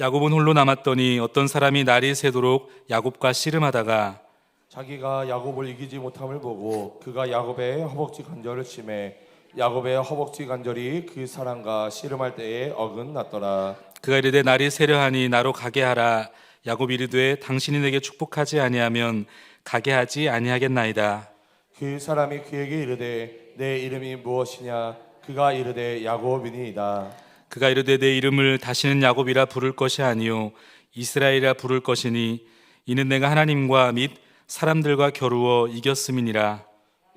야곱은 홀로 남았더니 어떤 사람이 날이 새도록 야곱과 씨름하다가 자기가 야곱을 이기지 못함을 보고 그가 야곱의 허벅지 관절을 치매 야곱의 허벅지 관절이 그 사람과 씨름할 때에 어긋났더라. 그가 이르되 날이 새려하니 나로 가게 하라. 야곱이 이르되 당신이 내게 축복하지 아니하면 가게 하지 아니하겠나이다. 그 사람이 그에게 이르되 내 이름이 무엇이냐? 그가 이르되 야곱이니이다. 그가 이르되 내 이름을 다시는 야곱이라 부를 것이 아니요 이스라엘이라 부를 것이니 이는 내가 하나님과 및 사람들과 겨루어 이겼음이니라.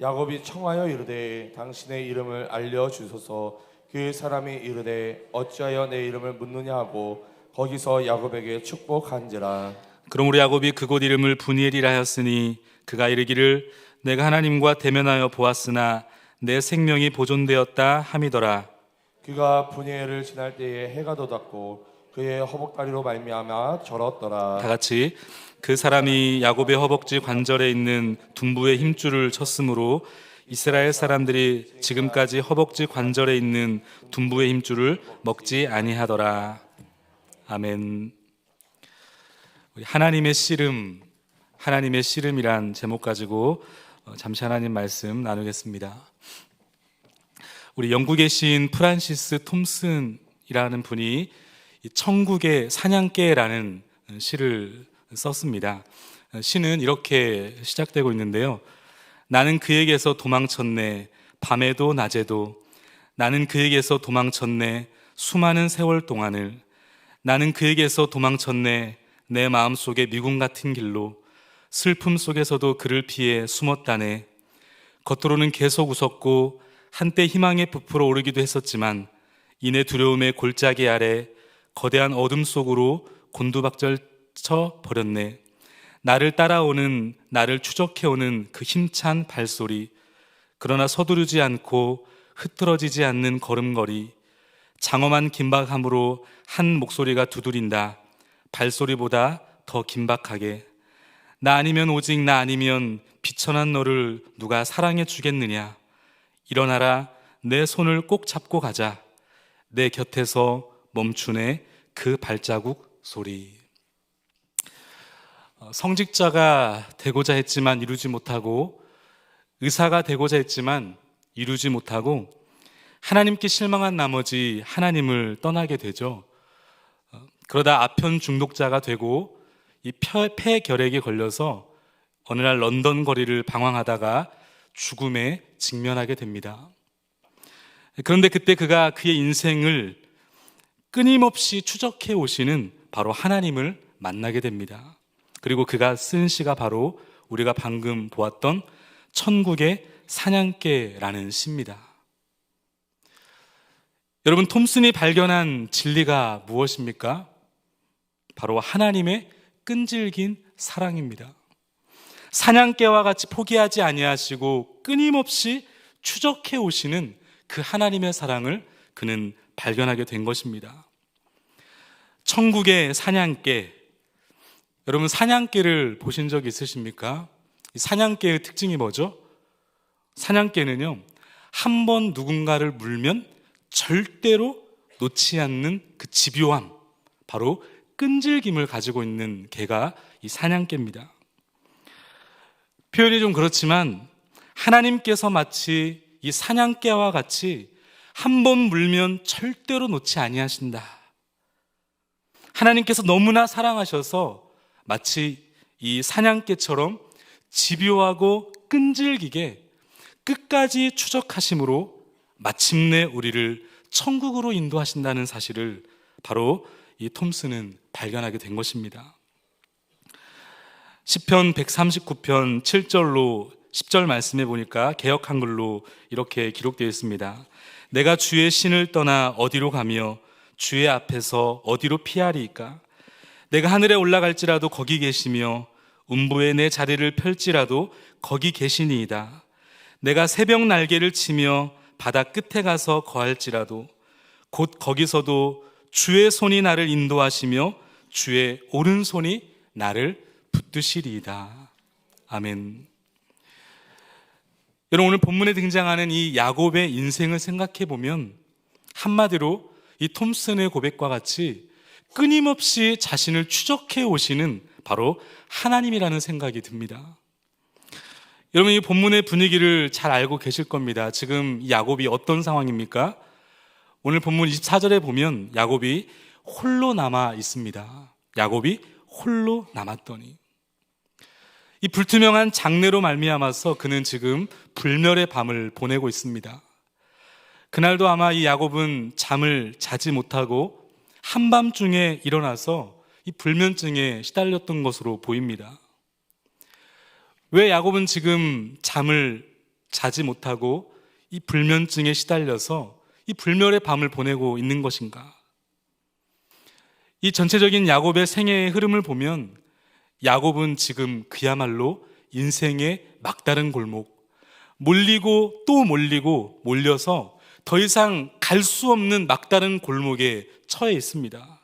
야곱이 청하여 이르되 당신의 이름을 알려주소서. 그 사람이 이르되 어찌하여 내 이름을 묻느냐 하고 거기서 야곱에게 축복한지라. 그러므로 야곱이 그곳 이름을 브니엘이라 하였으니 그가 이르기를 내가 하나님과 대면하여 보았으나 내 생명이 보존되었다 함이더라. 그가 분야를 지날 때에 해가 돋았고 그의 허벅다리로 말미암아 절었더라. 다 같이 그 사람이 야곱의 허벅지 관절에 있는 둔부의 힘줄을 쳤으므로 이스라엘 사람들이 지금까지 허벅지 관절에 있는 둔부의 힘줄을 먹지 아니하더라. 아멘. 우리 하나님의 씨름이란 제목 가지고 잠시 하나님 말씀 나누겠습니다. 우리 영국의 시인 프란시스 톰슨이라는 분이 천국의 사냥개라는 시를 썼습니다. 시는 이렇게 시작되고 있는데요. 나는 그에게서 도망쳤네. 밤에도 낮에도. 나는 그에게서 도망쳤네. 수많은 세월 동안을. 나는 그에게서 도망쳤네. 내 마음속에 미궁 같은 길로. 슬픔 속에서도 그를 피해 숨었다네. 겉으로는 계속 웃었고 한때 희망에 부풀어 오르기도 했었지만 이내 두려움의 골짜기 아래 거대한 어둠 속으로 곤두박질 쳐 버렸네. 나를 따라오는, 나를 추적해오는 그 힘찬 발소리. 그러나 서두르지 않고 흐트러지지 않는 걸음걸이. 장엄한 긴박함으로 한 목소리가 두드린다. 발소리보다 더 긴박하게. 나 아니면, 오직 나 아니면 비천한 너를 누가 사랑해 주겠느냐. 일어나라. 내 손을 꼭 잡고 가자. 내 곁에서 멈추네 그 발자국 소리. 성직자가 되고자 했지만 이루지 못하고, 의사가 되고자 했지만 이루지 못하고, 하나님께 실망한 나머지 하나님을 떠나게 되죠. 그러다 아편 중독자가 되고 이 폐결핵에 걸려서 어느 날 런던 거리를 방황하다가 죽음에 직면하게 됩니다. 그런데 그때 그가 그의 인생을 끊임없이 추적해 오시는 바로 하나님을 만나게 됩니다. 그리고 그가 쓴 시가 바로 우리가 방금 보았던 천국의 사냥개라는 시입니다. 여러분, 톰슨이 발견한 진리가 무엇입니까? 바로 하나님의 끈질긴 사랑입니다. 사냥개와 같이 포기하지 아니하시고 끊임없이 추적해 오시는 그 하나님의 사랑을 그는 발견하게 된 것입니다. 천국의 사냥개. 여러분, 사냥개를 보신 적 있으십니까? 이 사냥개의 특징이 뭐죠? 사냥개는요, 한 번 누군가를 물면 절대로 놓지 않는 그 집요함, 바로 끈질김을 가지고 있는 개가 이 사냥개입니다. 표현이 좀 그렇지만 하나님께서 마치 이 사냥개와 같이 한 번 물면 절대로 놓지 아니하신다. 하나님께서 너무나 사랑하셔서 마치 이 사냥개처럼 집요하고 끈질기게 끝까지 추적하심으로 마침내 우리를 천국으로 인도하신다는 사실을 바로 이 톰슨은 발견하게 된 것입니다. 시편 139편 7절로 10절 말씀해 보니까 개역 한글로 이렇게 기록되어 있습니다. 내가 주의 신을 떠나 어디로 가며 주의 앞에서 어디로 피하리이까? 내가 하늘에 올라갈지라도 거기 계시며 음부에 내 자리를 펼지라도 거기 계시니이다. 내가 새벽 날개를 치며 바다 끝에 가서 거할지라도 곧 거기서도 주의 손이 나를 인도하시며 주의 오른손이 나를 붙드시리이다. 아멘. 여러분, 오늘 본문에 등장하는 이 야곱의 인생을 생각해 보면 한마디로 이 톰슨의 고백과 같이 끊임없이 자신을 추적해 오시는 바로 하나님이라는 생각이 듭니다. 여러분, 이 본문의 분위기를 잘 알고 계실 겁니다. 지금 야곱이 어떤 상황입니까? 오늘 본문 24절에 보면 야곱이 홀로 남아 있습니다. 야곱이 홀로 남았더니, 이 불투명한 장래로 말미암아서 그는 지금 불멸의 밤을 보내고 있습니다. 그날도 아마 이 야곱은 잠을 자지 못하고 한밤중에 일어나서 이 불면증에 시달렸던 것으로 보입니다. 왜 야곱은 지금 잠을 자지 못하고 이 불면증에 시달려서 이 불멸의 밤을 보내고 있는 것인가? 이 전체적인 야곱의 생애의 흐름을 보면 야곱은 지금 그야말로 인생의 막다른 골목, 몰리고 또 몰리고 몰려서 더 이상 갈 수 없는 막다른 골목에 처해 있습니다.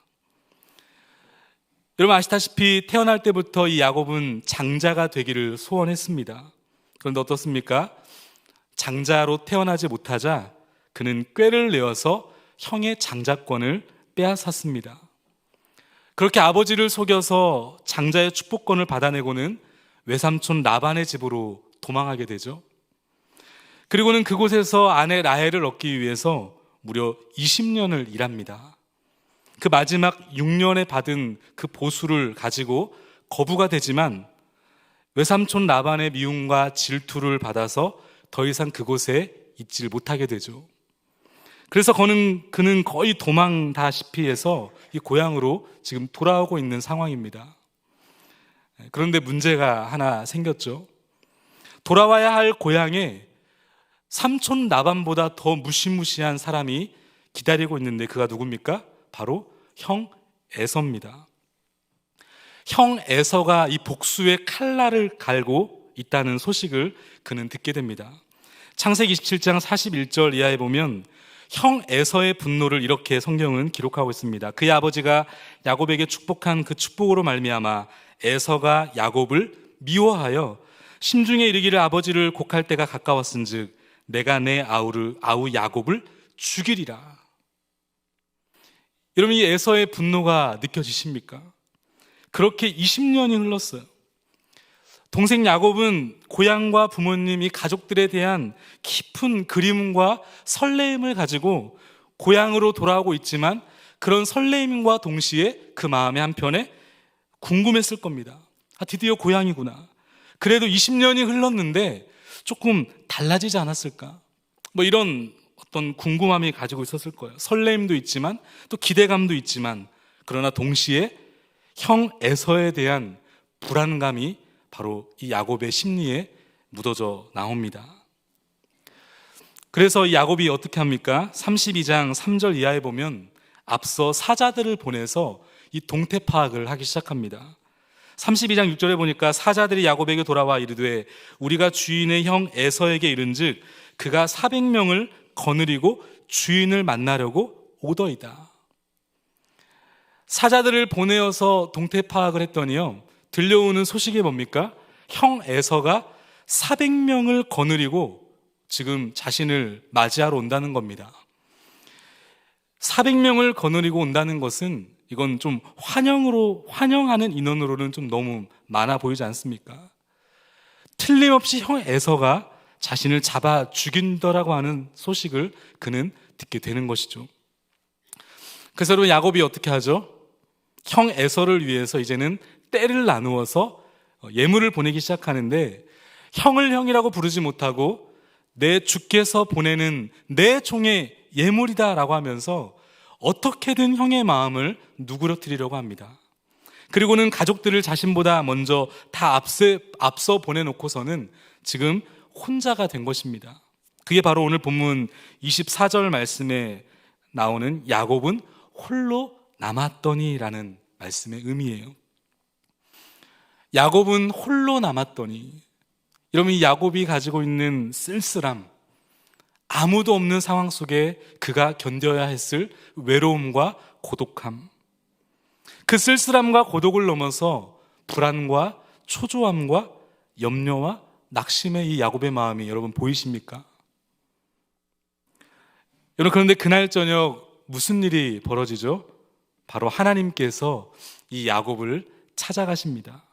여러분 아시다시피 태어날 때부터 이 야곱은 장자가 되기를 소원했습니다. 그런데 어떻습니까? 장자로 태어나지 못하자 그는 꾀를 내어서 형의 장자권을 빼앗았습니다. 그렇게 아버지를 속여서 장자의 축복권을 받아내고는 외삼촌 라반의 집으로 도망하게 되죠. 그리고는 그곳에서 아내 라헬을 얻기 위해서 무려 20년을 일합니다. 그 마지막 6년에 받은 그 보수를 가지고 거부가 되지만 외삼촌 라반의 미움과 질투를 받아서 더 이상 그곳에 있질 못하게 되죠. 그래서 그는 거의 도망다시피 해서 이 고향으로 지금 돌아오고 있는 상황입니다. 그런데 문제가 하나 생겼죠. 돌아와야 할 고향에 삼촌 라반보다 더 무시무시한 사람이 기다리고 있는데 그가 누굽니까? 바로 형 에서입니다. 형 에서가 이 복수의 칼날을 갈고 있다는 소식을 그는 듣게 됩니다. 창세기 27장 41절 이하에 보면 형 에서의 분노를 이렇게 성경은 기록하고 있습니다. 그의 아버지가 야곱에게 축복한 그 축복으로 말미암아 에서가 야곱을 미워하여 심중에 이르기를 아버지를 곡할 때가 가까웠은즉 내가 내 아우 야곱을 죽이리라. 여러분, 이 에서의 분노가 느껴지십니까? 그렇게 20년이 흘렀어요. 동생 야곱은 고향과 부모님, 이 가족들에 대한 깊은 그리움과 설레임을 가지고 고향으로 돌아오고 있지만 그런 설레임과 동시에 그 마음의 한편에 궁금했을 겁니다. 드디어 고향이구나. 그래도 20년이 흘렀는데 조금 달라지지 않았을까? 이런 어떤 궁금함이 가지고 있었을 거예요. 설레임도 있지만 또 기대감도 있지만, 그러나 동시에 형 에서에 대한 불안감이 바로 이 야곱의 심리에 묻어져 나옵니다. 그래서 이 야곱이 어떻게 합니까? 32장 3절 이하에 보면 앞서 사자들을 보내서 이 동태 파악을 하기 시작합니다. 32장 6절에 보니까 사자들이 야곱에게 돌아와 이르되 우리가 주인의 형 에서에게 이른즉 그가 400명을 거느리고 주인을 만나려고 오더이다. 사자들을 보내어서 동태 파악을 했더니요, 들려오는 소식이 뭡니까? 형 에서가 400명을 거느리고 지금 자신을 맞이하러 온다는 겁니다. 400명을 거느리고 온다는 것은 이건 좀 환영하는 인원으로는 좀 너무 많아 보이지 않습니까? 틀림없이 형 에서가 자신을 잡아 죽인다라고 하는 소식을 그는 듣게 되는 것이죠. 그래서 여러분, 야곱이 어떻게 하죠? 형 에서를 위해서 이제는 떼를 나누어서 예물을 보내기 시작하는데, 형을 형이라고 부르지 못하고 내 주께서 보내는 내 종의 예물이다라고 하면서 어떻게든 형의 마음을 누그러뜨리려고 합니다. 그리고는 가족들을 자신보다 먼저 다 앞서 보내놓고서는 지금 혼자가 된 것입니다. 그게 바로 오늘 본문 24절 말씀에 나오는 야곱은 홀로 남았더니라는 말씀의 의미예요. 야곱은 홀로 남았더니, 여러분, 이 야곱이 가지고 있는 쓸쓸함, 아무도 없는 상황 속에 그가 견뎌야 했을 외로움과 고독함, 그 쓸쓸함과 고독을 넘어서 불안과 초조함과 염려와 낙심의 이 야곱의 마음이 여러분 보이십니까? 여러분, 그런데 그날 저녁 무슨 일이 벌어지죠? 바로 하나님께서 이 야곱을 찾아가십니다.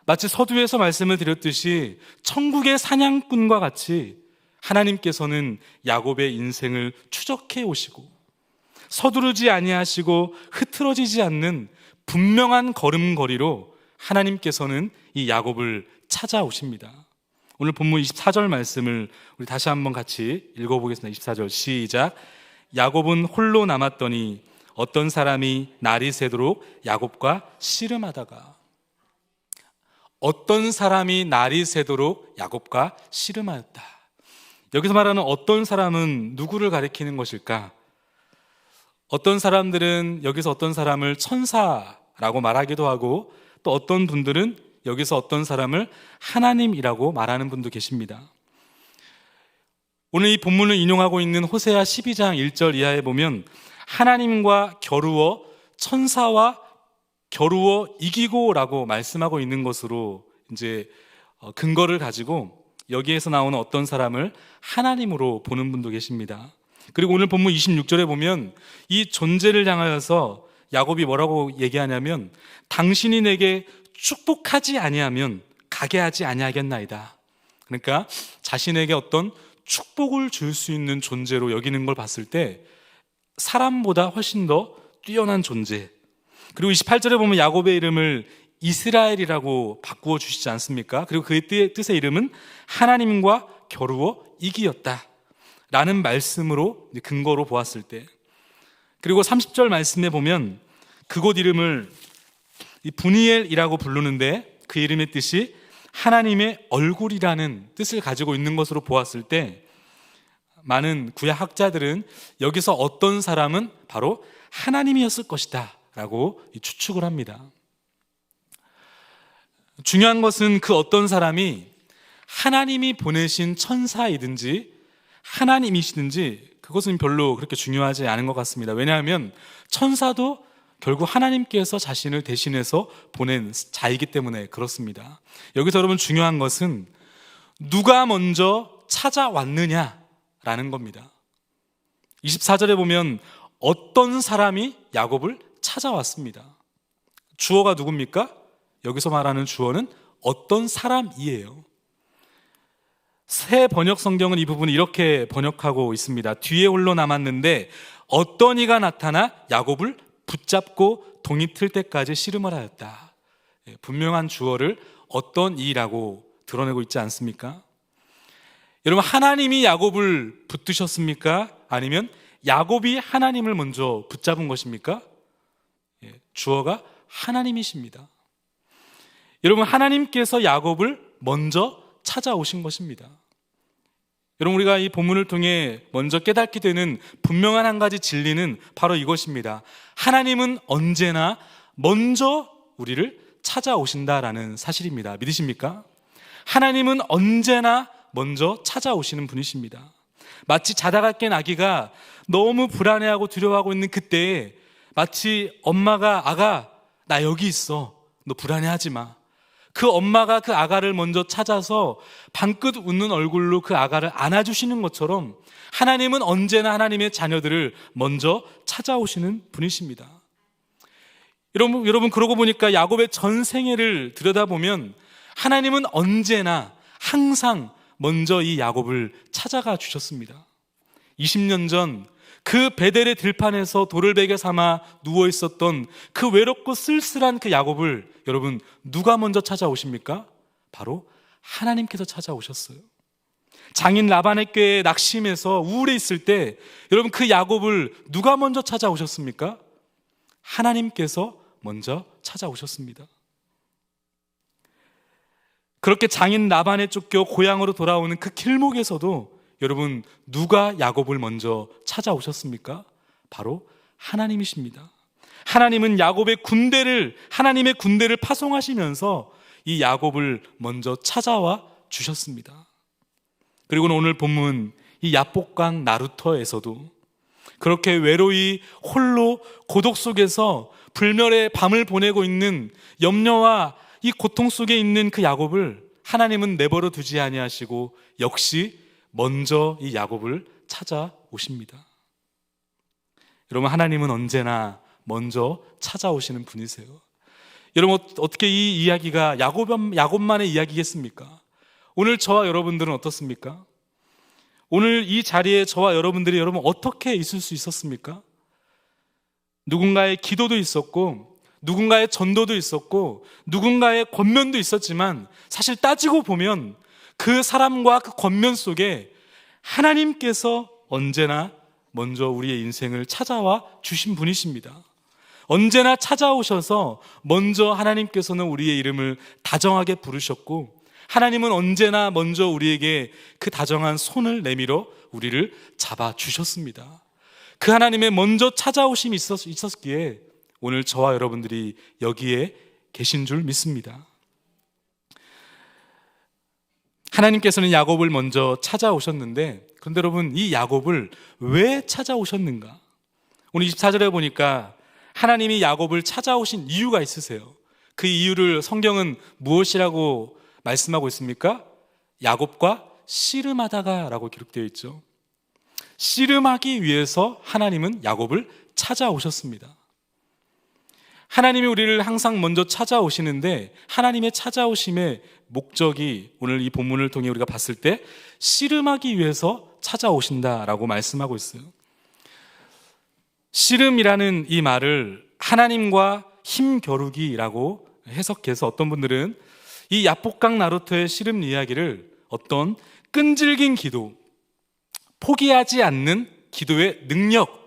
마치 서두에서 말씀을 드렸듯이 천국의 사냥꾼과 같이 하나님께서는 야곱의 인생을 추적해 오시고 서두르지 아니하시고 흐트러지지 않는 분명한 걸음걸이로 하나님께서는 이 야곱을 찾아오십니다. 오늘 본문 24절 말씀을 우리 다시 한번 같이 읽어보겠습니다. 24절 시작. 야곱은 홀로 남았더니 어떤 사람이 날이 새도록 야곱과 씨름하다가, 어떤 사람이 날이 새도록 야곱과 씨름하였다. 여기서 말하는 어떤 사람은 누구를 가리키는 것일까? 어떤 사람들은 여기서 어떤 사람을 천사라고 말하기도 하고, 또 어떤 분들은 여기서 어떤 사람을 하나님이라고 말하는 분도 계십니다. 오늘 이 본문을 인용하고 있는 호세아 12장 1절 이하에 보면 하나님과 겨루어 천사와 겨루어 이기고라고 말씀하고 있는 것으로 이제 근거를 가지고 여기에서 나오는 어떤 사람을 하나님으로 보는 분도 계십니다. 그리고 오늘 본문 26절에 보면 이 존재를 향하여서 야곱이 뭐라고 얘기하냐면 당신이 내게 축복하지 아니하면 가게 하지 아니하겠나이다. 그러니까 자신에게 어떤 축복을 줄 수 있는 존재로 여기는 걸 봤을 때 사람보다 훨씬 더 뛰어난 존재. 그리고 28절에 보면 야곱의 이름을 이스라엘이라고 바꾸어 주시지 않습니까? 그리고 그의 뜻의 이름은 하나님과 겨루어 이기었다 라는 말씀으로 근거로 보았을 때, 그리고 30절 말씀에 보면 그곳 이름을 분이엘이라고 부르는데 그 이름의 뜻이 하나님의 얼굴이라는 뜻을 가지고 있는 것으로 보았을 때 많은 구약 학자들은 여기서 어떤 사람은 바로 하나님이었을 것이다 라고 추측을 합니다. 중요한 것은 그 어떤 사람이 하나님이 보내신 천사이든지 하나님이시든지 그것은 별로 그렇게 중요하지 않은 것 같습니다. 왜냐하면 천사도 결국 하나님께서 자신을 대신해서 보낸 자이기 때문에 그렇습니다. 여기서 여러분 중요한 것은 누가 먼저 찾아왔느냐라는 겁니다. 24절에 보면 어떤 사람이 야곱을 찾아왔습니다. 주어가 누굽니까? 여기서 말하는 주어는 어떤 사람이에요. 새 번역 성경은 이 부분을 이렇게 번역하고 있습니다. 뒤에 홀로 남았는데 어떤 이가 나타나 야곱을 붙잡고 동이 틀 때까지 씨름을 하였다. 분명한 주어를 어떤 이라고 드러내고 있지 않습니까? 여러분, 하나님이 야곱을 붙드셨습니까? 아니면 야곱이 하나님을 먼저 붙잡은 것입니까? 주어가 하나님이십니다. 여러분, 하나님께서 야곱을 먼저 찾아오신 것입니다. 여러분, 우리가 이 본문을 통해 먼저 깨닫게 되는 분명한 한 가지 진리는 바로 이것입니다. 하나님은 언제나 먼저 우리를 찾아오신다라는 사실입니다. 믿으십니까? 하나님은 언제나 먼저 찾아오시는 분이십니다. 마치 자다가 깬 아기가 너무 불안해하고 두려워하고 있는 그때에 마치 엄마가 아가 나 여기 있어, 너 불안해하지 마, 그 엄마가 그 아가를 먼저 찾아서 방긋 웃는 얼굴로 그 아가를 안아주시는 것처럼 하나님은 언제나 하나님의 자녀들을 먼저 찾아오시는 분이십니다. 여러분 그러고 보니까 야곱의 전 생애를 들여다보면 하나님은 언제나 항상 먼저 이 야곱을 찾아가 주셨습니다. 20년 전 그 베델의 들판에서 돌을 베개 삼아 누워 있었던 그 외롭고 쓸쓸한 그 야곱을 여러분 누가 먼저 찾아오십니까? 바로 하나님께서 찾아오셨어요. 장인 라반의 꾀에 낙심해서 우울해 있을 때 여러분 그 야곱을 누가 먼저 찾아오셨습니까? 하나님께서 먼저 찾아오셨습니다. 그렇게 장인 라반에 쫓겨 고향으로 돌아오는 그 길목에서도 여러분 누가 야곱을 먼저 찾아오셨습니까? 바로 하나님이십니다. 하나님은 하나님의 군대를 파송하시면서 이 야곱을 먼저 찾아와 주셨습니다. 그리고 오늘 본문 이 야복강 나루터에서도 그렇게 외로이 홀로 고독 속에서 불멸의 밤을 보내고 있는 염려와 이 고통 속에 있는 그 야곱을 하나님은 내버려 두지 아니하시고 역시 먼저 이 야곱을 찾아오십니다. 여러분, 하나님은 언제나 먼저 찾아오시는 분이세요. 여러분, 어떻게 이 이야기가 야곱만의 이야기겠습니까? 오늘 저와 여러분들은 어떻습니까? 오늘 이 자리에 저와 여러분들이 여러분 어떻게 있을 수 있었습니까? 누군가의 기도도 있었고, 누군가의 전도도 있었고, 누군가의 권면도 있었지만, 사실 따지고 보면 그 사람과 그 권면 속에 하나님께서 언제나 먼저 우리의 인생을 찾아와 주신 분이십니다. 언제나 찾아오셔서 먼저 하나님께서는 우리의 이름을 다정하게 부르셨고, 하나님은 언제나 먼저 우리에게 그 다정한 손을 내밀어 우리를 잡아주셨습니다. 그 하나님의 먼저 찾아오심이 있었기에 오늘 저와 여러분들이 여기에 계신 줄 믿습니다. 하나님께서는 야곱을 먼저 찾아오셨는데, 그런데 여러분, 이 야곱을 왜 찾아오셨는가? 오늘 24절에 보니까 하나님이 야곱을 찾아오신 이유가 있으세요. 그 이유를 성경은 무엇이라고 말씀하고 있습니까? 야곱과 씨름하다가 라고 기록되어 있죠. 씨름하기 위해서 하나님은 야곱을 찾아오셨습니다. 하나님이 우리를 항상 먼저 찾아오시는데, 하나님의 찾아오심의 목적이 오늘 이 본문을 통해 우리가 봤을 때 씨름하기 위해서 찾아오신다라고 말씀하고 있어요. 씨름이라는 이 말을 하나님과 힘겨루기라고 해석해서 어떤 분들은 이 야복강 나루토의 씨름 이야기를 어떤 끈질긴 기도, 포기하지 않는 기도의 능력,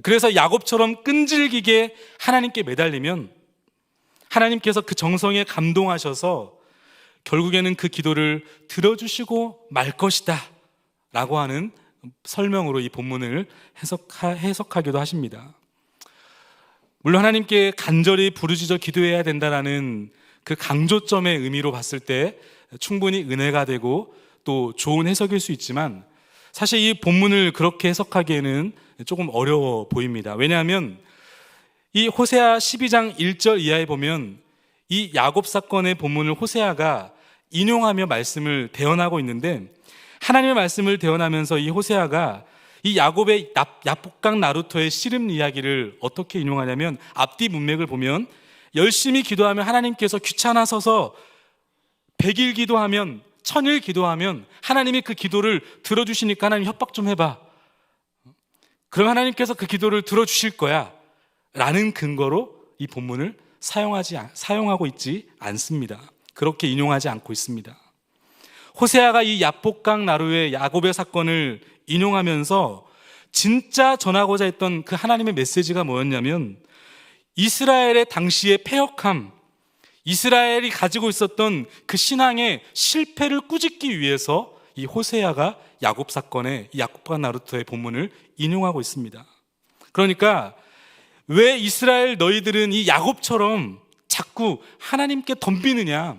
그래서 야곱처럼 끈질기게 하나님께 매달리면 하나님께서 그 정성에 감동하셔서 결국에는 그 기도를 들어주시고 말 것이다 라고 하는 설명으로 이 본문을 해석하기도 하십니다. 물론 하나님께 간절히 부르짖어 기도해야 된다라는 그 강조점의 의미로 봤을 때 충분히 은혜가 되고 또 좋은 해석일 수 있지만, 사실 이 본문을 그렇게 해석하기에는 조금 어려워 보입니다. 왜냐하면 이 호세아 12장 1절 이하에 보면 이 야곱 사건의 본문을 호세아가 인용하며 말씀을 대언하고 있는데, 하나님의 말씀을 대언하면서 이 호세아가 이 야곱의 야복강 나루토의 씨름 이야기를 어떻게 인용하냐면, 앞뒤 문맥을 보면 열심히 기도하면 하나님께서 귀찮아서서 100일 기도하면 1000일 기도하면 하나님이 그 기도를 들어주시니까 하나님 협박 좀 해봐, 그럼 하나님께서 그 기도를 들어주실 거야 라는 근거로 이 본문을 사용하고 있지 않습니다. 그렇게 인용하지 않고 있습니다. 호세아가 이 야복강 나루의 야곱의 사건을 인용하면서 진짜 전하고자 했던 그 하나님의 메시지가 뭐였냐면, 이스라엘의 당시의 패역함, 이스라엘이 가지고 있었던 그 신앙의 실패를 꾸짖기 위해서 이 호세아가 야곱 사건의 야곱강 나루토의 본문을 인용하고 있습니다. 그러니까 왜 이스라엘 너희들은 이 야곱처럼 자꾸 하나님께 덤비느냐,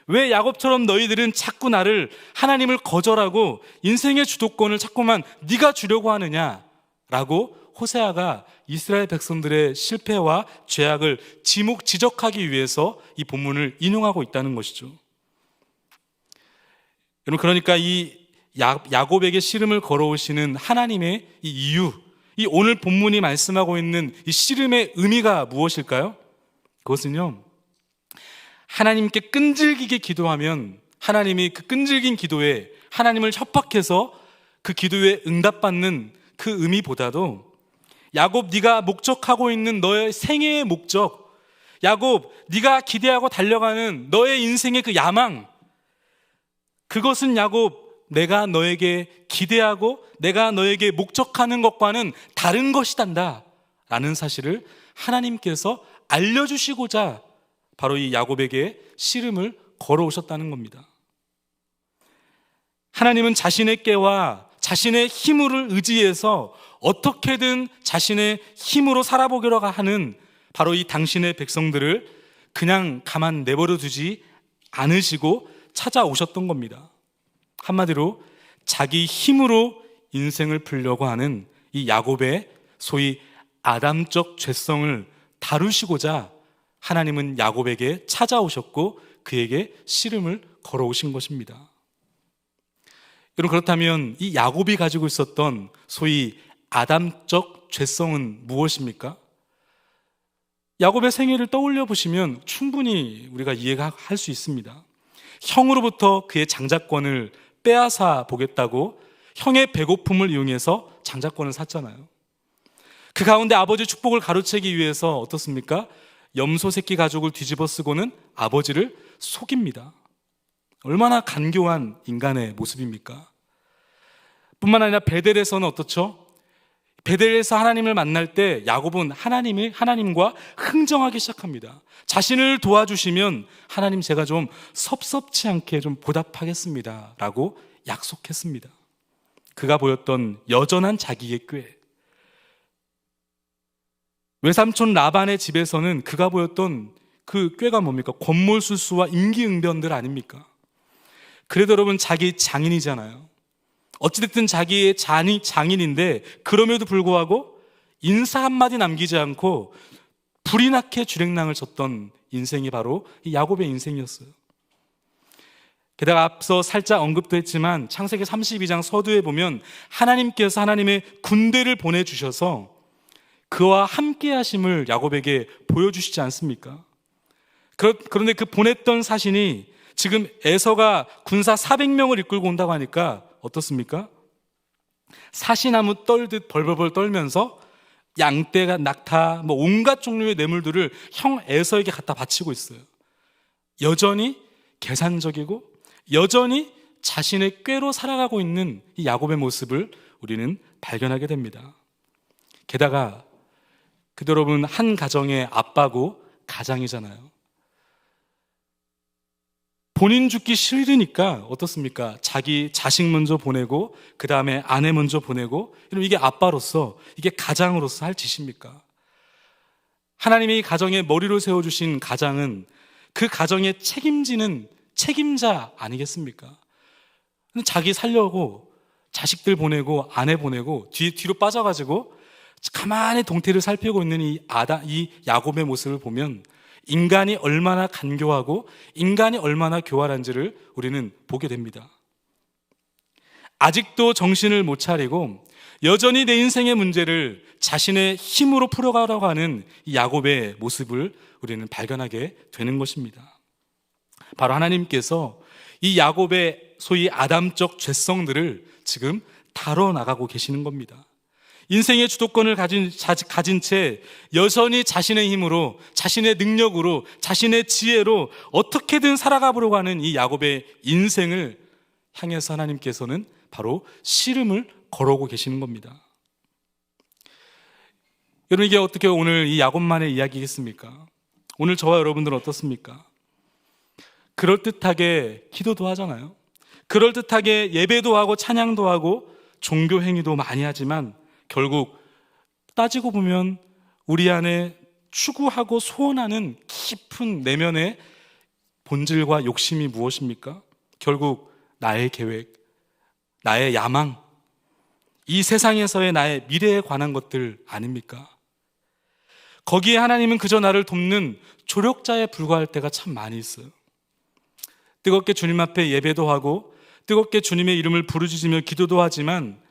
왜 야곱처럼 너희들은 자꾸 나를, 하나님을 거절하고 인생의 주도권을 자꾸만 네가 주려고 하느냐라고 호세아가 이스라엘 백성들의 실패와 죄악을 지적하기 위해서 이 본문을 인용하고 있다는 것이죠. 여러분, 그러니까 이 야곱에게 씨름을 걸어오시는 하나님의 이 이유, 이 오늘 본문이 말씀하고 있는 이 씨름의 의미가 무엇일까요? 그것은요, 하나님께 끈질기게 기도하면 하나님이 그 끈질긴 기도에 하나님을 협박해서 그 기도에 응답받는 그 의미보다도, 야곱, 네가 목적하고 있는 너의 생애의 목적, 야곱, 네가 기대하고 달려가는 너의 인생의 그 야망, 그것은 야곱, 내가 너에게 기대하고 내가 너에게 목적하는 것과는 다른 것이단다 라는 사실을 하나님께서 알려주시고자 바로 이 야곱에게 씨름을 걸어오셨다는 겁니다. 하나님은 자신의 깨와 자신의 힘을 의지해서 어떻게든 자신의 힘으로 살아보기로 하는 바로 이 당신의 백성들을 그냥 가만 내버려 두지 않으시고 찾아오셨던 겁니다. 한마디로 자기 힘으로 인생을 풀려고 하는 이 야곱의 소위 아담적 죄성을 다루시고자 하나님은 야곱에게 찾아오셨고 그에게 씨름을 걸어오신 것입니다. 여러분, 그렇다면 이 야곱이 가지고 있었던 소위 아담적 죄성은 무엇입니까? 야곱의 생애를 떠올려 보시면 충분히 우리가 이해가 할 수 있습니다. 형으로부터 그의 장자권을 빼앗아 보겠다고 형의 배고픔을 이용해서 장자권을 샀잖아요. 그 가운데 아버지 축복을 가로채기 위해서 어떻습니까? 염소 새끼 가죽을 뒤집어 쓰고는 아버지를 속입니다. 얼마나 간교한 인간의 모습입니까? 뿐만 아니라 베델에서는 어떻죠? 베델에서 하나님을 만날 때 야곱은 하나님과 흥정하기 시작합니다. 자신을 도와주시면 하나님 제가 좀 섭섭치 않게 좀 보답하겠습니다 라고 약속했습니다. 그가 보였던 여전한 자기의 꾀. 외삼촌 라반의 집에서는 그가 보였던 그 꾀가 뭡니까? 권몰술수와 임기응변들 아닙니까? 그래도 여러분 자기 장인이잖아요. 어찌됐든 자기의 장인인데 그럼에도 불구하고 인사 한마디 남기지 않고 불이 나게 주랭랑을 쳤던 인생이 바로 이 야곱의 인생이었어요. 게다가 앞서 살짝 언급도 했지만 창세기 32장 서두에 보면 하나님께서 하나님의 군대를 보내주셔서 그와 함께 하심을 야곱에게 보여주시지 않습니까? 그런데 그 보냈던 사신이 지금 에서가 군사 400명을 이끌고 온다고 하니까 어떻습니까? 사시나무 떨듯 벌벌벌 떨면서 양떼가 낙타 온갖 종류의 뇌물들을 형 에서에게 갖다 바치고 있어요. 여전히 계산적이고 여전히 자신의 꾀로 살아가고 있는 이 야곱의 모습을 우리는 발견하게 됩니다. 게다가 그도 여러분 한 가정의 아빠고 가장이잖아요. 본인 죽기 싫으니까 어떻습니까? 자기 자식 먼저 보내고 그 다음에 아내 먼저 보내고, 여러분 이게 아빠로서, 이게 가장으로서 할 짓입니까? 하나님이 이 가정의 머리로 세워주신 가장은 그 가정에 책임지는 책임자 아니겠습니까? 자기 살려고 자식들 보내고 아내 보내고 뒤로 빠져가지고 가만히 동태를 살피고 있는 이 야곱의 모습을 보면 인간이 얼마나 간교하고 인간이 얼마나 교활한지를 우리는 보게 됩니다. 아직도 정신을 못 차리고 여전히 내 인생의 문제를 자신의 힘으로 풀어가려고 하는 이 야곱의 모습을 우리는 발견하게 되는 것입니다. 바로 하나님께서 이 야곱의 소위 아담적 죄성들을 지금 다뤄나가고 계시는 겁니다. 인생의 주도권을 가진 채 여전히 자신의 힘으로, 자신의 능력으로, 자신의 지혜로 어떻게든 살아가 보려고 하는 이 야곱의 인생을 향해서 하나님께서는 바로 씨름을 걸어오고 계시는 겁니다. 여러분, 이게 어떻게 오늘 이 야곱만의 이야기겠습니까? 오늘 저와 여러분들은 어떻습니까? 그럴듯하게 기도도 하잖아요. 그럴듯하게 예배도 하고 찬양도 하고 종교 행위도 많이 하지만 결국 따지고 보면 우리 안에 추구하고 소원하는 깊은 내면의 본질과 욕심이 무엇입니까? 결국 나의 계획, 나의 야망, 이 세상에서의 나의 미래에 관한 것들 아닙니까? 거기에 하나님은 그저 나를 돕는 조력자에 불과할 때가 참 많이 있어요. 뜨겁게 주님 앞에 예배도 하고 뜨겁게 주님의 이름을 부르짖으며 기도도 하지만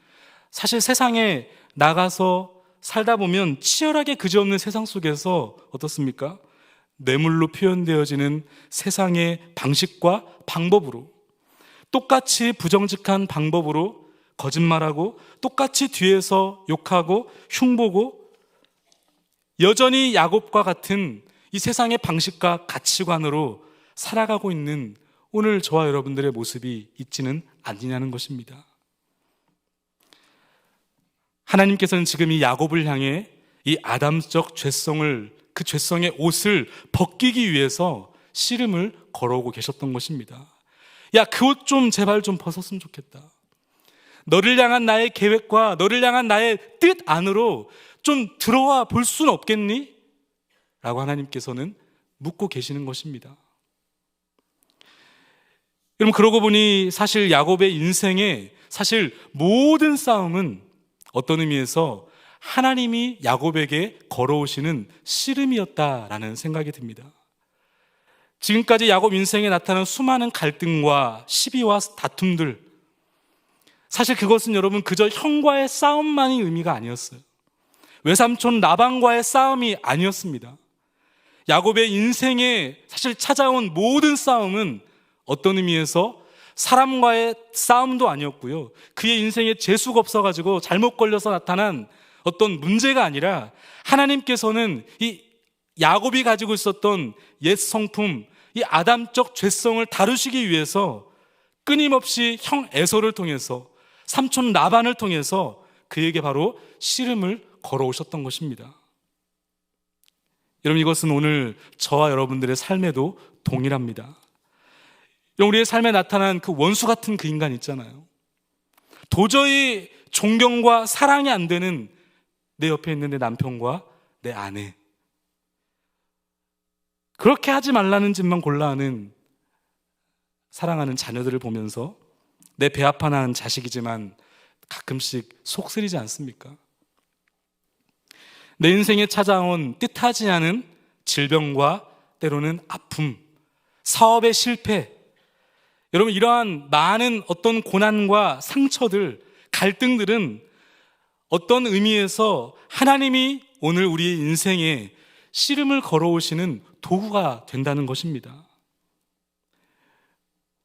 사실 세상에 나가서 살다 보면 치열하게 그지없는 세상 속에서 어떻습니까? 뇌물로 표현되어지는 세상의 방식과 방법으로, 똑같이 부정직한 방법으로 거짓말하고 똑같이 뒤에서 욕하고 흉보고 여전히 야곱과 같은 이 세상의 방식과 가치관으로 살아가고 있는 오늘 저와 여러분들의 모습이 있지는 않느냐는 것입니다. 하나님께서는 지금 이 야곱을 향해 이 아담적 죄성을, 그 죄성의 옷을 벗기기 위해서 씨름을 걸어오고 계셨던 것입니다. 야, 그 옷 좀 제발 좀 벗었으면 좋겠다. 너를 향한 나의 계획과 너를 향한 나의 뜻 안으로 좀 들어와 볼 수는 없겠니? 라고 하나님께서는 묻고 계시는 것입니다. 여러분, 그러고 보니 사실 야곱의 인생에 사실 모든 싸움은 어떤 의미에서 하나님이 야곱에게 걸어오시는 씨름이었다라는 생각이 듭니다. 지금까지 야곱 인생에 나타난 수많은 갈등과 시비와 다툼들, 사실 그것은 여러분 그저 형과의 싸움만이 의미가 아니었어요. 외삼촌 라반과의 싸움이 아니었습니다. 야곱의 인생에 사실 찾아온 모든 싸움은 어떤 의미에서 사람과의 싸움도 아니었고요, 그의 인생에 재수가 없어가지고 잘못 걸려서 나타난 어떤 문제가 아니라 하나님께서는 이 야곱이 가지고 있었던 옛 성품, 이 아담적 죄성을 다루시기 위해서 끊임없이 형 에서를 통해서, 삼촌 라반을 통해서 그에게 바로 씨름을 걸어오셨던 것입니다. 여러분, 이것은 오늘 저와 여러분들의 삶에도 동일합니다. 우리의 삶에 나타난 그 원수 같은 그 인간 있잖아요. 도저히 존경과 사랑이 안 되는 내 옆에 있는 내 남편과 내 아내, 그렇게 하지 말라는 짓만 골라 하는 사랑하는 자녀들을 보면서 내 배 아파 낳은 자식이지만 가끔씩 속 쓰리지 않습니까? 내 인생에 찾아온 뜻하지 않은 질병과 때로는 아픔, 사업의 실패, 여러분, 이러한 많은 어떤 고난과 상처들, 갈등들은 어떤 의미에서 하나님이 오늘 우리의 인생에 씨름을 걸어오시는 도구가 된다는 것입니다.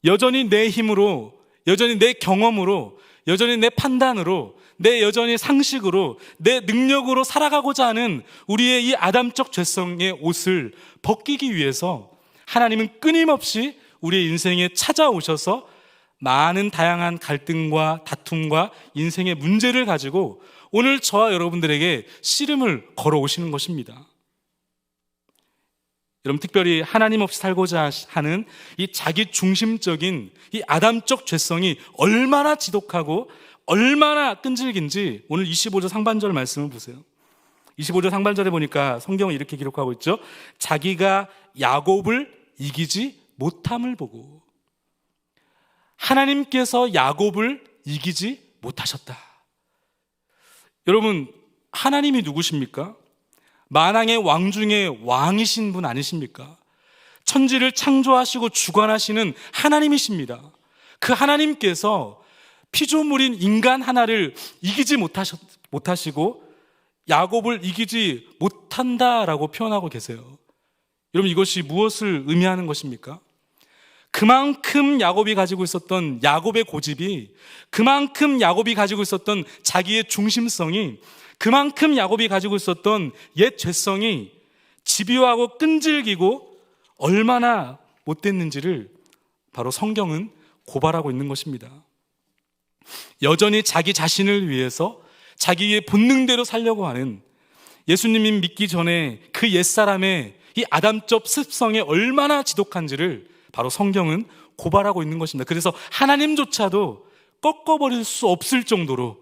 여전히 내 힘으로, 여전히 내 경험으로, 여전히 내 판단으로, 내 여전히 상식으로, 내 능력으로 살아가고자 하는 우리의 이 아담적 죄성의 옷을 벗기기 위해서 하나님은 끊임없이 우리의 인생에 찾아오셔서 많은 다양한 갈등과 다툼과 인생의 문제를 가지고 오늘 저와 여러분들에게 씨름을 걸어오시는 것입니다. 여러분, 특별히 하나님 없이 살고자 하는 이 자기 중심적인 이 아담적 죄성이 얼마나 지독하고 얼마나 끈질긴지 오늘 25절 상반절 말씀을 보세요. 25절 상반절에 보니까 성경은 이렇게 기록하고 있죠. 자기가 야곱을 이기지 못함을 보고, 하나님께서 야곱을 이기지 못하셨다. 여러분, 하나님이 누구십니까? 만왕의 왕 중에 왕이신 분 아니십니까? 천지를 창조하시고 주관하시는 하나님이십니다. 그 하나님께서 피조물인 인간 하나를 이기지 못하시고 야곱을 이기지 못한다라고 표현하고 계세요. 여러분, 이것이 무엇을 의미하는 것입니까? 그만큼 야곱이 가지고 있었던 야곱의 고집이, 그만큼 야곱이 가지고 있었던 자기의 중심성이, 그만큼 야곱이 가지고 있었던 옛 죄성이 집요하고 끈질기고 얼마나 못됐는지를 바로 성경은 고발하고 있는 것입니다. 여전히 자기 자신을 위해서 자기의 본능대로 살려고 하는, 예수님이 믿기 전에 그 옛사람의 이 아담적 습성이 얼마나 지독한지를 바로 성경은 고발하고 있는 것입니다. 그래서 하나님조차도 꺾어버릴 수 없을 정도로,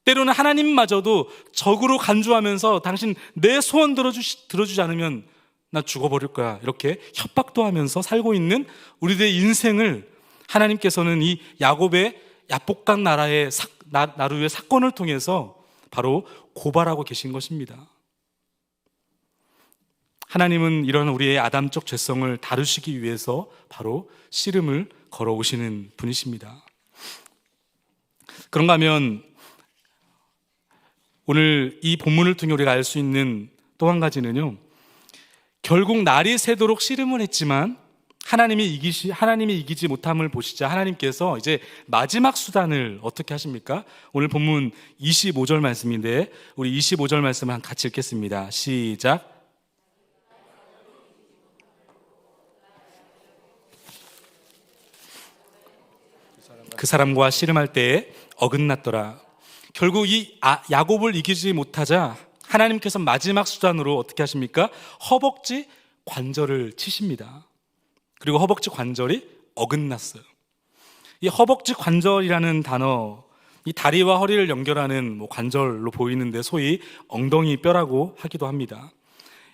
때로는 하나님마저도 적으로 간주하면서 당신 내 소원 들어주지 않으면 나 죽어버릴 거야, 이렇게 협박도 하면서 살고 있는 우리들의 인생을 하나님께서는 이 야곱의 야복강 나루의 사건을 통해서 바로 고발하고 계신 것입니다. 하나님은 이런 우리의 아담적 죄성을 다루시기 위해서 바로 씨름을 걸어오시는 분이십니다. 그런가 하면 오늘 이 본문을 통해 우리가 알 수 있는 또 한 가지는요, 결국 날이 새도록 씨름을 했지만 하나님이 이기지 못함을 보시자 하나님께서 이제 마지막 수단을 어떻게 하십니까? 오늘 본문 25절 말씀인데 우리 25절 말씀을 같이 읽겠습니다. 시작. 그 사람과 씨름할 때에 어긋났더라. 결국 이 야곱을 이기지 못하자 하나님께서 마지막 수단으로 어떻게 하십니까? 허벅지 관절을 치십니다. 그리고 허벅지 관절이 어긋났어요. 이 허벅지 관절이라는 단어, 이 다리와 허리를 연결하는 관절로 보이는데 소위 엉덩이 뼈라고 하기도 합니다.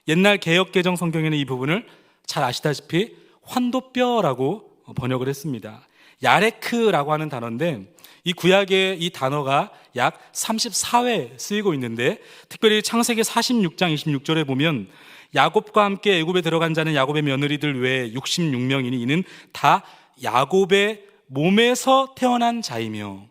옛날 개역개정 성경에는 이 부분을 잘 아시다시피 환도뼈라고 번역을 했습니다. 야레크라고 하는 단어인데 이 구약의 이 단어가 약 34회 쓰이고 있는데 특별히 창세기 46장 26절에 보면 야곱과 함께 애굽에 들어간 자는 야곱의 며느리들 외에 66명이니 이는 다 야곱의 몸에서 태어난 자이며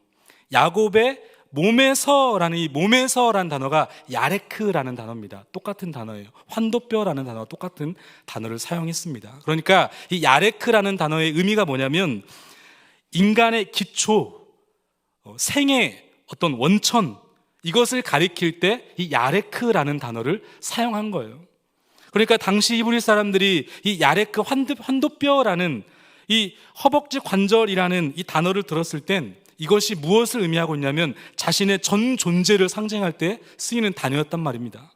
야곱의 몸에서라는 이 몸에서라는 단어가 야레크라는 단어입니다. 똑같은 단어예요. 환도뼈라는 단어와 똑같은 단어를 사용했습니다. 그러니까 이 야레크라는 단어의 의미가 뭐냐면 인간의 기초, 생의 어떤 원천, 이것을 가리킬 때 이 야레크라는 단어를 사용한 거예요. 그러니까 당시 히브리 사람들이 이 야레크 환도뼈라는 이 허벅지 관절이라는 이 단어를 들었을 땐 이것이 무엇을 의미하고 있냐면 자신의 전 존재를 상징할 때 쓰이는 단어였단 말입니다.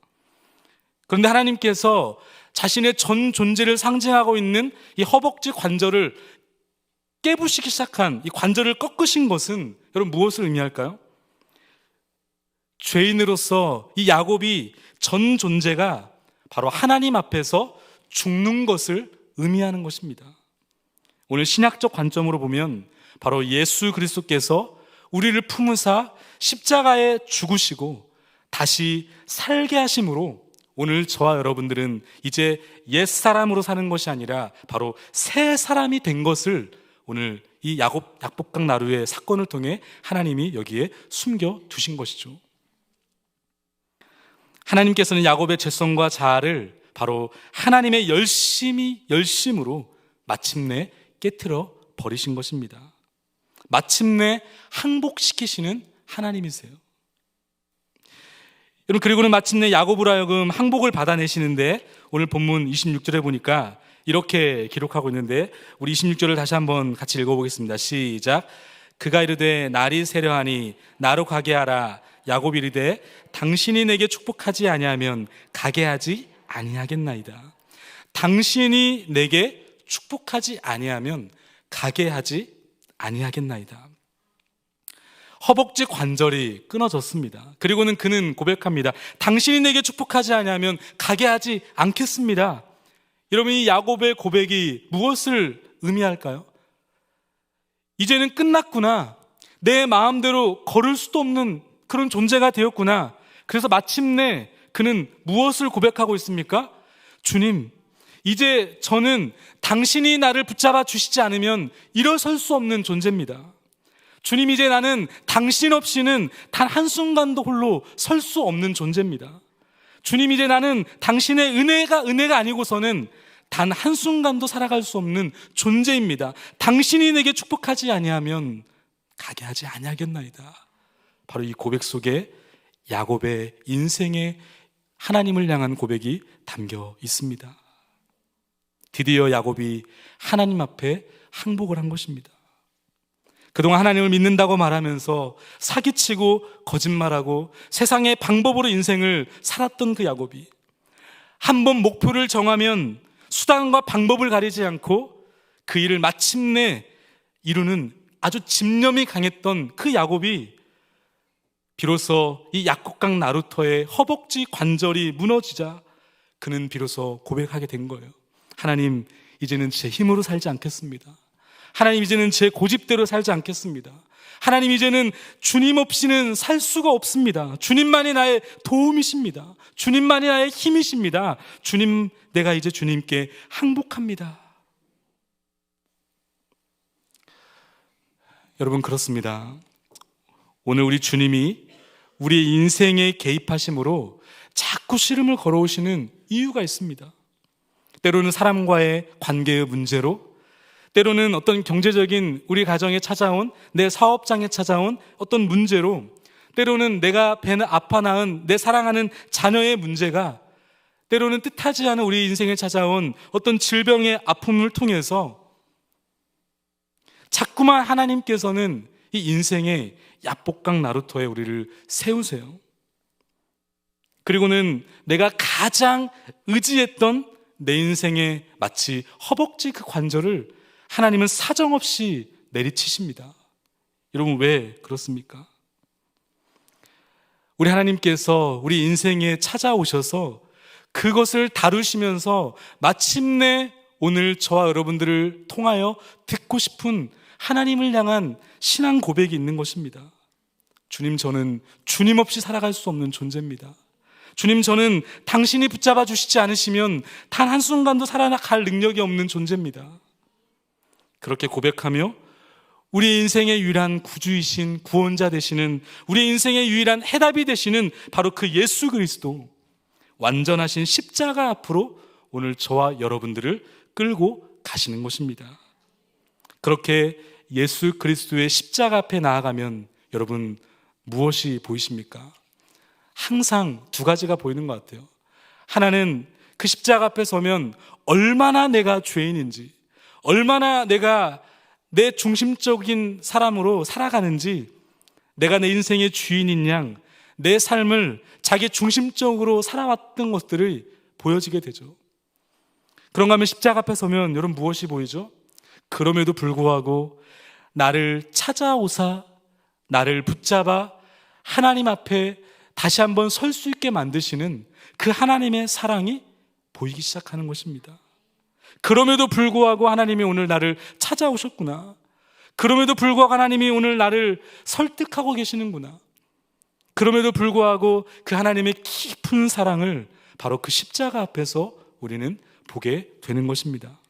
그런데 하나님께서 자신의 전 존재를 상징하고 있는 이 허벅지 관절을 깨부시기 시작한 이 관절을 꺾으신 것은 여러분 무엇을 의미할까요? 죄인으로서 이 야곱이 전 존재가 바로 하나님 앞에서 죽는 것을 의미하는 것입니다. 오늘 신약적 관점으로 보면 바로 예수 그리스도께서 우리를 품으사 십자가에 죽으시고 다시 살게 하심으로 오늘 저와 여러분들은 이제 옛사람으로 사는 것이 아니라 바로 새 사람이 된 것을 오늘 이 약복강 나루의 사건을 통해 하나님이 여기에 숨겨 두신 것이죠. 하나님께서는 야곱의 죄성과 자아를 바로 하나님의 열심으로 마침내 깨트려 버리신 것입니다. 마침내 항복시키시는 하나님이세요. 여러분, 그리고는 마침내 야곱으로 하여금 항복을 받아내시는데 오늘 본문 26절에 보니까 이렇게 기록하고 있는데 우리 26절을 다시 한번 같이 읽어보겠습니다. 시작. 그가 이르되 날이 세려하니 나로 가게 하라. 야곱이 이르되 당신이 내게 축복하지 아니하면 가게 하지 아니하겠나이다. 당신이 내게 축복하지 아니하면 가게 하지 아니하겠나이다. 허벅지 관절이 끊어졌습니다. 그리고는 그는 고백합니다. 당신이 내게 축복하지 아니하면 가게 하지 않겠습니다. 여러분, 이 야곱의 고백이 무엇을 의미할까요? 이제는 끝났구나. 내 마음대로 걸을 수도 없는 그런 존재가 되었구나. 그래서 마침내 그는 무엇을 고백하고 있습니까? 주님, 이제 저는 당신이 나를 붙잡아 주시지 않으면 일어설 수 없는 존재입니다. 주님, 이제 나는 당신 없이는 단 한순간도 홀로 설 수 없는 존재입니다. 주님, 이제 나는 당신의 은혜가 아니고서는 단 한순간도 살아갈 수 없는 존재입니다. 당신이 내게 축복하지 아니하면 가게 하지 아니하겠나이다. 바로 이 고백 속에 야곱의 인생의 하나님을 향한 고백이 담겨 있습니다. 드디어 야곱이 하나님 앞에 항복을 한 것입니다. 그동안 하나님을 믿는다고 말하면서 사기치고 거짓말하고 세상의 방법으로 인생을 살았던 그 야곱이 한번 목표를 정하면 수단과 방법을 가리지 않고 그 일을 마침내 이루는 아주 집념이 강했던 그 야곱이 비로소 이 약곡강 나루터의 허벅지 관절이 무너지자 그는 비로소 고백하게 된 거예요. 하나님, 이제는 제 힘으로 살지 않겠습니다. 하나님, 이제는 제 고집대로 살지 않겠습니다. 하나님, 이제는 주님 없이는 살 수가 없습니다. 주님만이 나의 도움이십니다. 주님만이 나의 힘이십니다. 주님, 내가 이제 주님께 항복합니다. 여러분, 그렇습니다. 오늘 우리 주님이 우리의 인생에 개입하심으로 자꾸 씨름을 걸어오시는 이유가 있습니다. 때로는 사람과의 관계의 문제로, 때로는 어떤 경제적인 우리 가정에 찾아온, 내 사업장에 찾아온 어떤 문제로, 때로는 내가 배는 아파 낳은 내 사랑하는 자녀의 문제가, 때로는 뜻하지 않은 우리 인생에 찾아온 어떤 질병의 아픔을 통해서 자꾸만 하나님께서는 이 인생의 약복강 나루터에 우리를 세우세요. 그리고는 내가 가장 의지했던 내 인생의 마치 허벅지 그 관절을 하나님은 사정없이 내리치십니다. 여러분, 왜 그렇습니까? 우리 하나님께서 우리 인생에 찾아오셔서 그것을 다루시면서 마침내 오늘 저와 여러분들을 통하여 듣고 싶은 하나님을 향한 신앙 고백이 있는 것입니다. 주님, 저는 주님 없이 살아갈 수 없는 존재입니다. 주님, 저는 당신이 붙잡아 주시지 않으시면 단 한순간도 살아갈 능력이 없는 존재입니다. 그렇게 고백하며 우리 인생의 유일한 구주이신 구원자 되시는, 우리 인생의 유일한 해답이 되시는 바로 그 예수 그리스도, 완전하신 십자가 앞으로 오늘 저와 여러분들을 끌고 가시는 것입니다. 그렇게 예수 그리스도의 십자가 앞에 나아가면 여러분 무엇이 보이십니까? 항상 두 가지가 보이는 것 같아요. 하나는 그 십자가 앞에 서면 얼마나 내가 죄인인지, 얼마나 내가 내 중심적인 사람으로 살아가는지, 내가 내 인생의 주인인 양 내 삶을 자기 중심적으로 살아왔던 것들이 보여지게 되죠. 그런가 하면 십자가 앞에 서면 여러분 무엇이 보이죠? 그럼에도 불구하고 나를 찾아오사 나를 붙잡아 하나님 앞에 다시 한번 설 수 있게 만드시는 그 하나님의 사랑이 보이기 시작하는 것입니다. 그럼에도 불구하고 하나님이 오늘 나를 찾아오셨구나. 그럼에도 불구하고 하나님이 오늘 나를 설득하고 계시는구나. 그럼에도 불구하고 그 하나님의 깊은 사랑을 바로 그 십자가 앞에서 우리는 보게 되는 것입니다.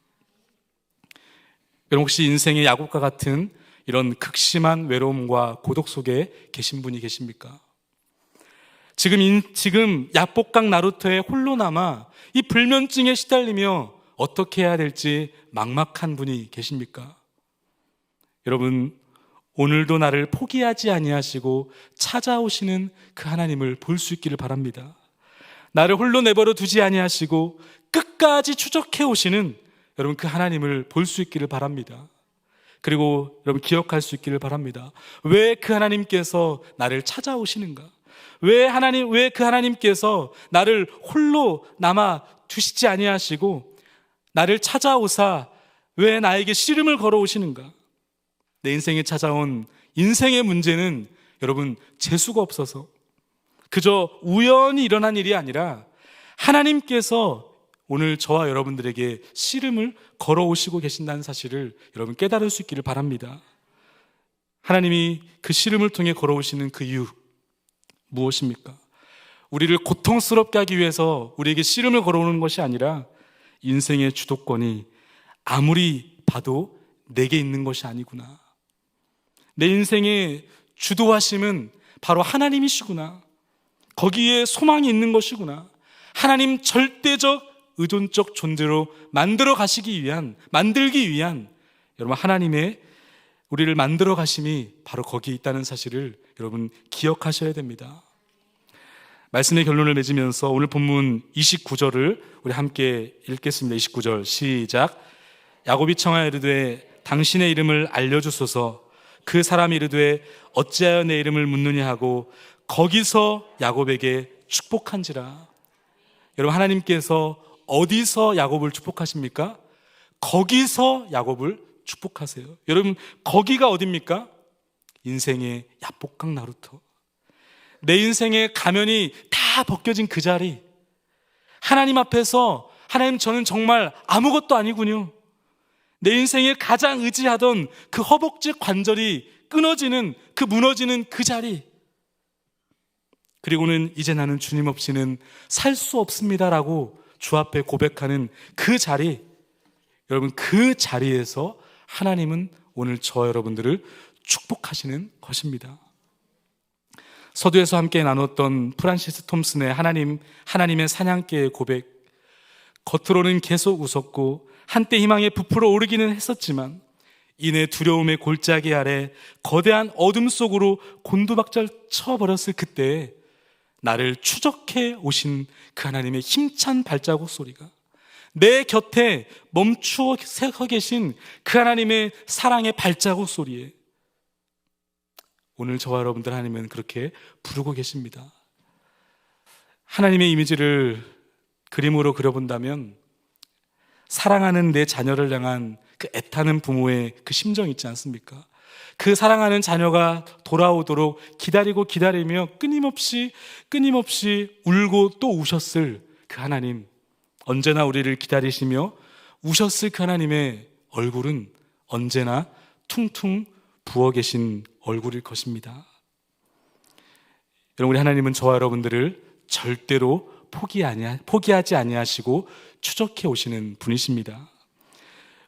여러분 혹시 인생의 야곱과 같은 이런 극심한 외로움과 고독 속에 계신 분이 계십니까? 지금 야복강 나루터에 홀로 남아 이 불면증에 시달리며 어떻게 해야 될지 막막한 분이 계십니까? 여러분 오늘도 나를 포기하지 아니하시고 찾아오시는 그 하나님을 볼 수 있기를 바랍니다. 나를 홀로 내버려 두지 아니하시고 끝까지 추적해 오시는 여러분 그 하나님을 볼 수 있기를 바랍니다. 그리고 여러분 기억할 수 있기를 바랍니다. 왜 그 하나님께서 나를 찾아오시는가? 왜 그 하나님께서 나를 홀로 남아 두시지 아니하시고 나를 찾아오사 왜 나에게 씨름을 걸어오시는가? 내 인생에 찾아온 인생의 문제는 여러분 재수가 없어서 그저 우연히 일어난 일이 아니라 하나님께서 오늘 저와 여러분들에게 씨름을 걸어오시고 계신다는 사실을 여러분 깨달을 수 있기를 바랍니다. 하나님이 그 씨름을 통해 걸어오시는 그 이유 무엇입니까? 우리를 고통스럽게 하기 위해서 우리에게 씨름을 걸어오는 것이 아니라 인생의 주도권이 아무리 봐도 내게 있는 것이 아니구나. 내 인생의 주도하심은 바로 하나님이시구나. 거기에 소망이 있는 것이구나. 하나님 절대적 의존적 존재로 만들기 위한 여러분 하나님의 우리를 만들어 가심이 바로 거기에 있다는 사실을 여러분 기억하셔야 됩니다. 말씀의 결론을 맺으면서 오늘 본문 29절을 우리 함께 읽겠습니다. 29절 시작. 야곱이 청하여 이르되 당신의 이름을 알려주소서. 그 사람이 이르되 어찌하여 내 이름을 묻느냐 하고 거기서 야곱에게 축복한지라. 여러분 하나님께서 어디서 야곱을 축복하십니까? 거기서 야곱을 축복하세요. 여러분 거기가 어딥니까? 인생의 야복강 나루터. 내 인생의 가면이 다 벗겨진 그 자리. 하나님 앞에서 하나님 저는 정말 아무것도 아니군요. 내 인생에 가장 의지하던 그 허벅지 관절이 끊어지는 그 무너지는 그 자리. 그리고는 이제 나는 주님 없이는 살 수 없습니다라고 주 앞에 고백하는 그 자리. 여러분 그 자리에서 하나님은 오늘 저 여러분들을 축복하시는 것입니다. 서두에서 함께 나눴던 프란시스 톰슨의 하나님의 사냥개의 고백. 겉으로는 계속 웃었고 한때 희망에 부풀어 오르기는 했었지만 이내 두려움의 골짜기 아래 거대한 어둠 속으로 곤두박질 쳐버렸을 그때 나를 추적해 오신 그 하나님의 힘찬 발자국 소리가 내 곁에 멈추어 서 계신 그 하나님의 사랑의 발자국 소리에 오늘 저와 여러분들 하나님은 그렇게 부르고 계십니다. 하나님의 이미지를 그림으로 그려본다면 사랑하는 내 자녀를 향한 그 애타는 부모의 그 심정 있지 않습니까? 그 사랑하는 자녀가 돌아오도록 기다리며 끊임없이 울고 또 우셨을 그 하나님, 언제나 우리를 기다리시며 우셨을 그 하나님의 얼굴은 언제나 퉁퉁 부어 계신 얼굴일 것입니다. 여러분 우리 하나님은 저와 여러분들을 절대로 포기하지 아니하시고 추적해 오시는 분이십니다.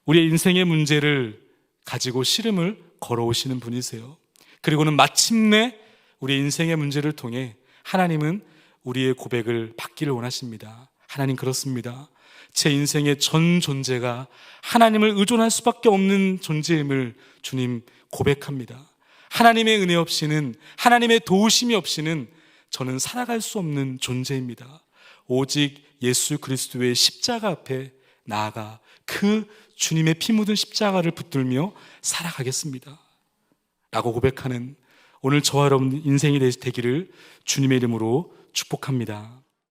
우리의 인생의 문제를 가지고 씨름을 걸어오시는 분이세요. 그리고는 마침내 우리 인생의 문제를 통해 하나님은 우리의 고백을 받기를 원하십니다. 하나님 그렇습니다. 제 인생의 전 존재가 하나님을 의존할 수밖에 없는 존재임을 주님 고백합니다. 하나님의 은혜 없이는, 하나님의 도우심이 없이는 저는 살아갈 수 없는 존재입니다. 오직 예수 그리스도의 십자가 앞에 나아가 그 주님의 피 묻은 십자가를 붙들며 살아가겠습니다 라고 고백하는 오늘 저와 여러분 인생이 되기를 주님의 이름으로 축복합니다.